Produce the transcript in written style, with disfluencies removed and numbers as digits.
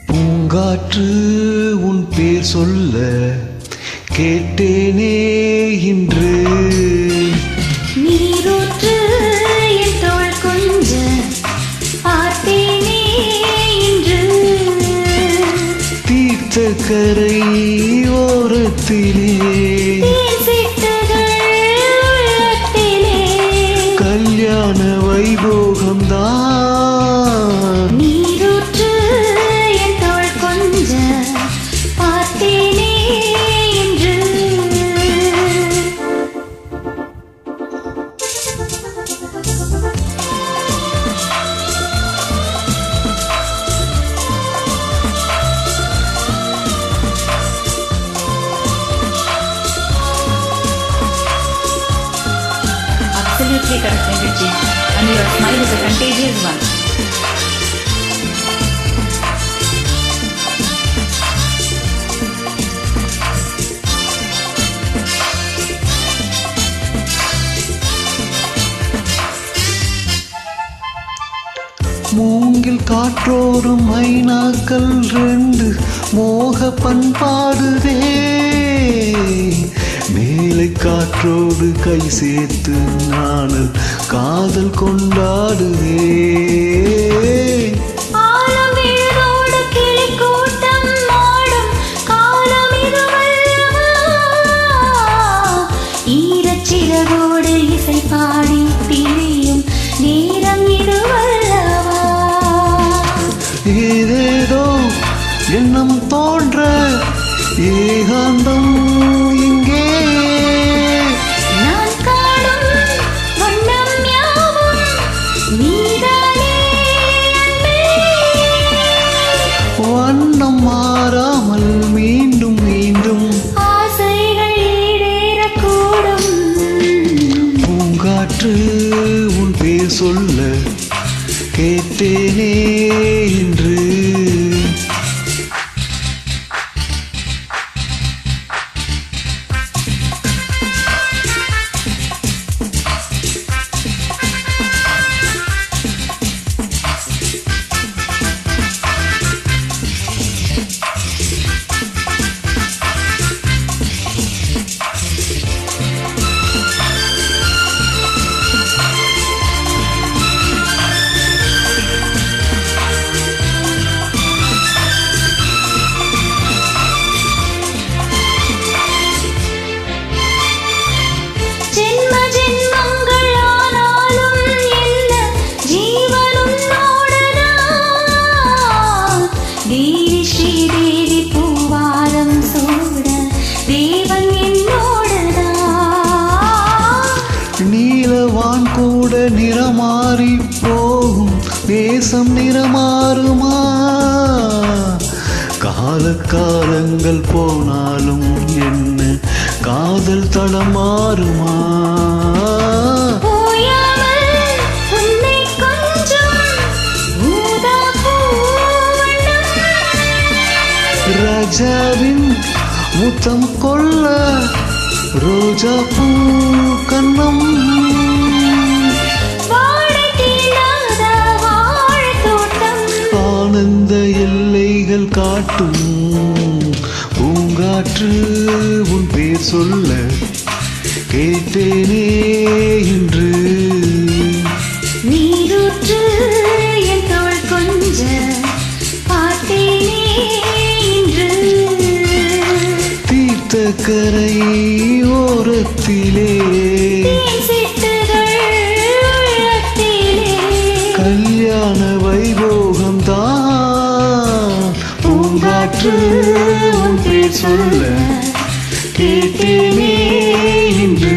பூங்காற்று உன் பேர் சொல்ல கேட்டேனே இன்று. நீரூற்று என் தோள் கொஞ்ச பார்த்தேனே இன்று. தீர்த்த கரை ஓரத்திலே கல்யாண வைபோகம்தான். நீரூற்று என் தோள் கொஞ்ச பார்த்தேனே இன்று. Absolutely correct, Nidhi. And your smile is a contagious one. மூங்கில் காற்றோடும் மைனாக்கள் ரெண்டு மோக பண்பாடுதே. மேலை காற்றோடு கை சேர்த்து நானல் காதல் கொண்டாடுதே. ஈரச்சிறகோடு இசை பாடி திரியும் நேரம் இதுவல்லவா. ஏதேதோ எண்ணம் தோன்ற ஏகாந்தம் இங்கே. நான் காணும் வண்ணம் யாவும் நீதானே அன்பே. வண்ணம் மாறாமல் மீண்டும் மீண்டும் ஆசைகள் ஈடேறக்கூடும். பூங்காற்று உன் பேர் சொல்ல கேட்டேனே இன்று. ஸ்ரீதேவி பூவாரம் சூட தேவன் என்னோடுதான். நீலவான் கூட நிறமாறி போகும் தேசம் நிறமாறுமா? காலகாலங்கள் போனாலும் என்ன காதல் தளமாறுமா? ராஜாவின் முத்தம் கொள்ள ரோஜா பூ கண்ணம். ஆனந்த எல்லைகள் காட்டும் பூங்காற்று உன் பேர் சொல்ல கேட்டேனே இன்று. நீரூற்று என் தோள் கொஞ்ச பார்த்தேனே இன்று. தீர்த்த கரை ஓரத்திலே கல்யாண வைபோகம்தான். பூங்காற்று உன் பேர் சொல்ல கேட்டேனே இன்று.